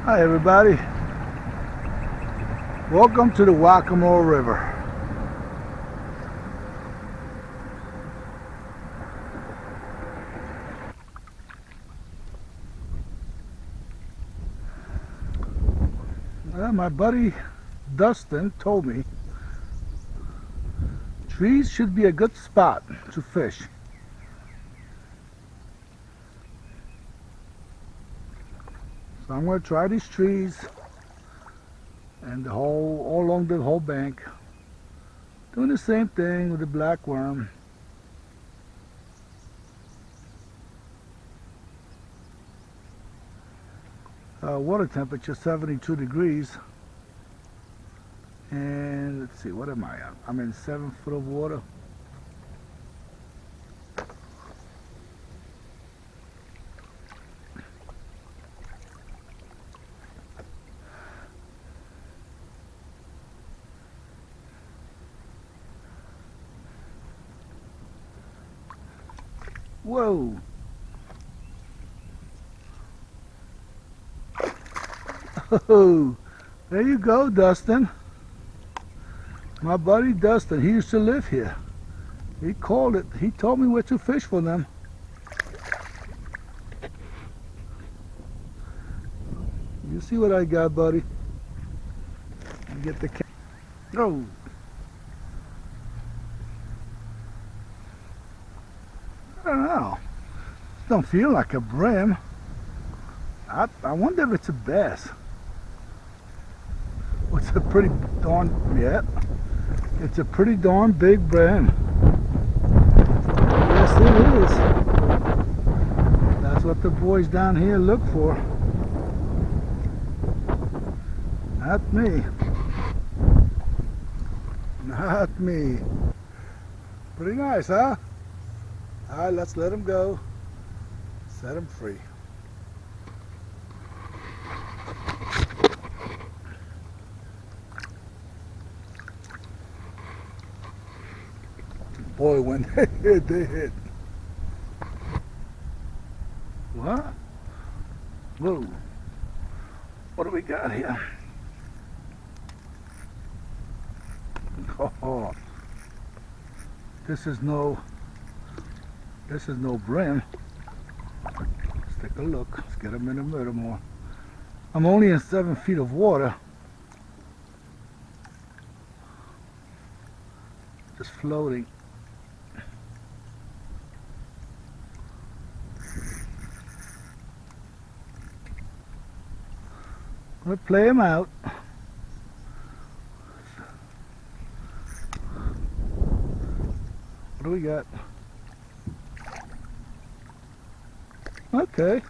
Hi everybody, welcome to the Waccamaw River. My buddy Dustin told me trees should be a good spot to fish. So I'm going to try these trees and all along the whole bank, doing the same thing with the black worm. Water temperature 72 degrees, and let's see, what am I at? I'm in 7 foot of water. Whoa! Oh, there you go, Dustin. My buddy Dustin, he used to live here. He called it. He told me where to fish for them. You see what I got, buddy? Get the cat. Oh. I don't know. Don't feel like a brim. I wonder if it's a bass. It's a pretty darn, yeah, it's a pretty darn big brim. Yes, it is. That's what the boys down here look for. Not me. Not me. Pretty nice, huh? All right, let's let him go. Set him free. Boy, when they hit, they hit. What? Whoa. What do we got here? Oh, this is no brim. Let's take a look. Let's get him in a little more. I'm only in 7 feet of water. Just floating. We'll play him out. What do we got? Okay.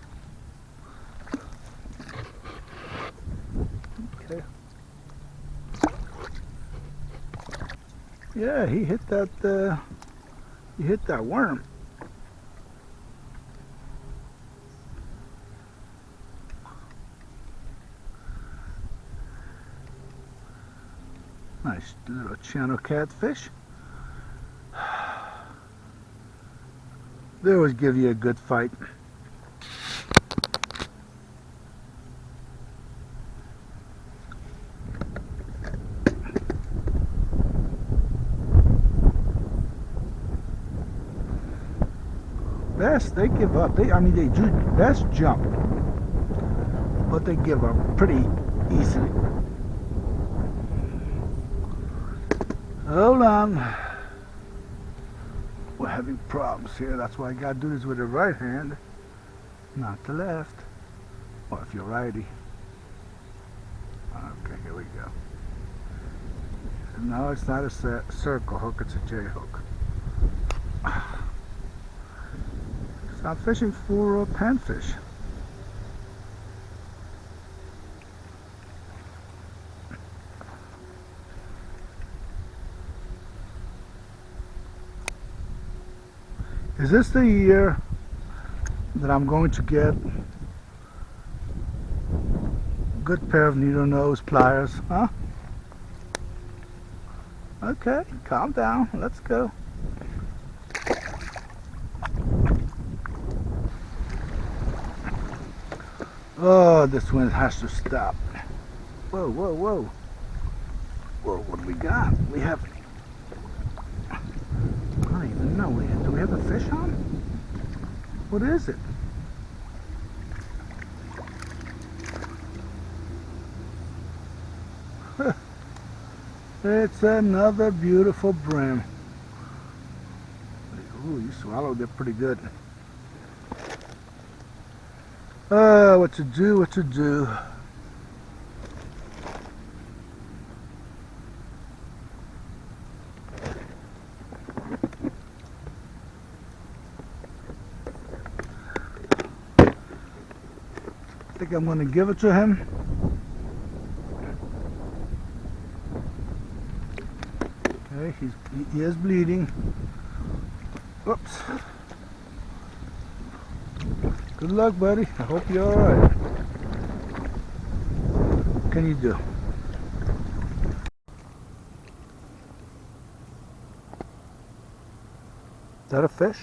Okay. Yeah, he hit that worm. Nice little channel catfish. They always give you a good fight. Bass, they give up. They do best jump, but they give up pretty easily. Hold on. We're having problems here. That's why I gotta do this with the right hand, not the left. Or if you're righty. Okay, here we go. No, it's not a circle hook, it's a J hook. So I'm fishing for panfish. Is this the year that I'm going to get a good pair of needle nose pliers? Huh? Okay, calm down. Let's go. Oh, this one has to stop. Whoa, whoa, whoa. Whoa, what do we got? We have... I don't even know. Do we have a fish on? What is it? It's another beautiful brim. Ooh, you swallowed it pretty good. What to do, what to do. I think I'm going to give it to him. Okay, he is bleeding. Oops. Good luck, buddy. I hope you're alright. What can you do? Is that a fish?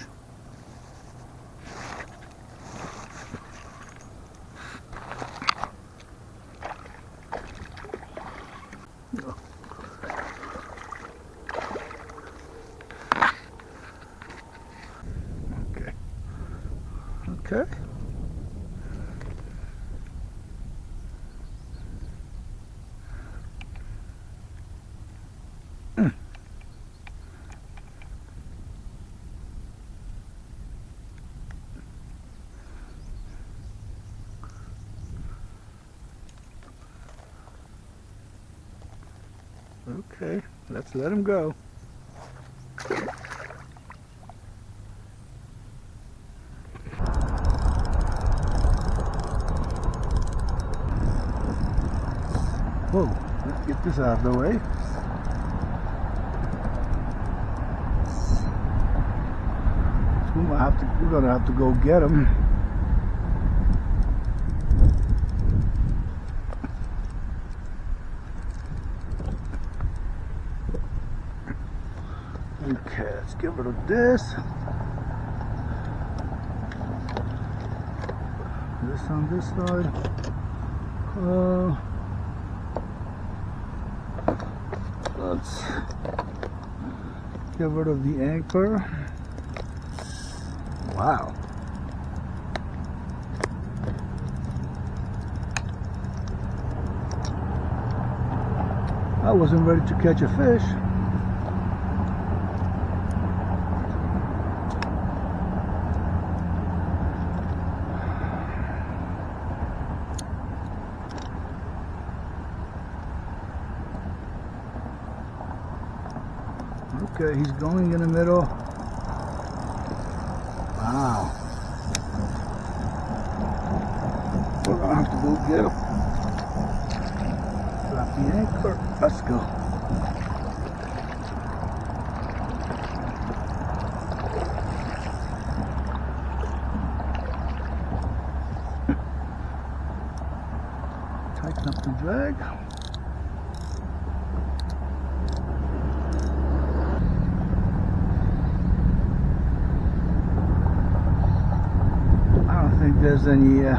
Okay. Okay, let's let him go. Whoa, let's get this out of the way. So we're gonna have to go get him. Okay, let's get rid of this. This on this side. Let's get rid of the anchor. Wow. I wasn't ready to catch a fish. Okay, he's going in the middle. Wow. We're gonna have to go get him. Drop the anchor. Let's go. Tighten up the drag. I don't think there's anything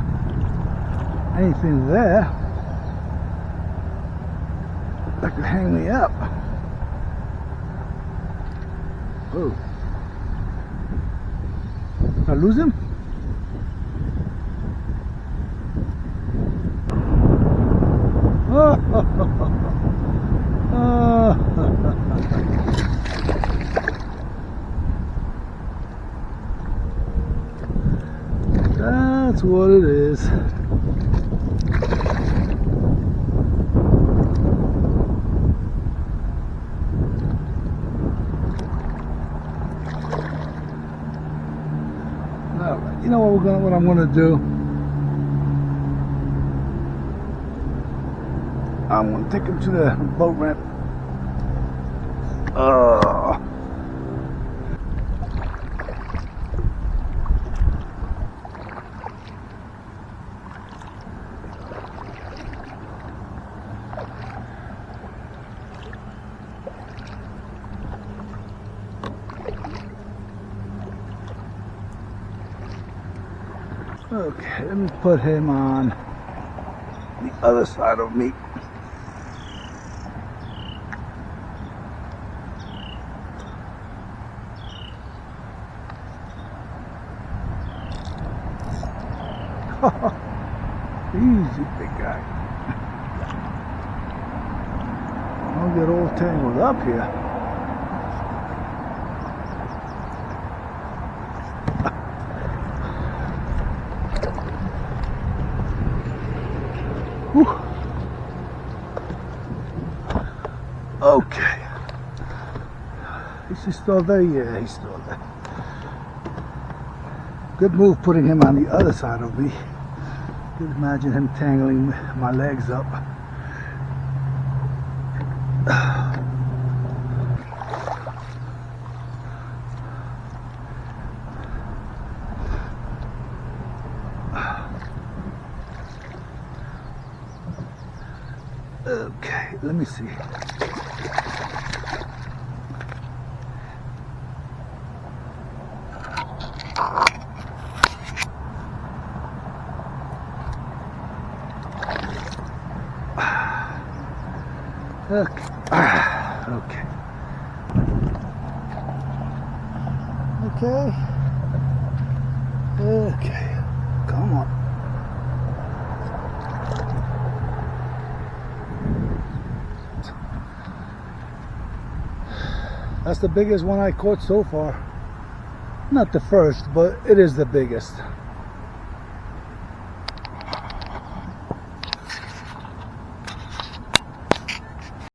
there that could hang me up. Oh, did I lose him? Oh, that's what it is. Now, you know what I'm gonna do? I'm gonna take him to the boat ramp. Okay, let me put him on. other side of me. Easy, big guy. I'll get all tangled up here. Whew. Okay. Is he still there? Yeah, he's still there. Good move putting him on the other side of me. Could imagine him tangling my legs up. Okay, let me see. Okay. Okay. Okay. Okay. Come on. That's the biggest one I caught so far. Not the first, but it is the biggest.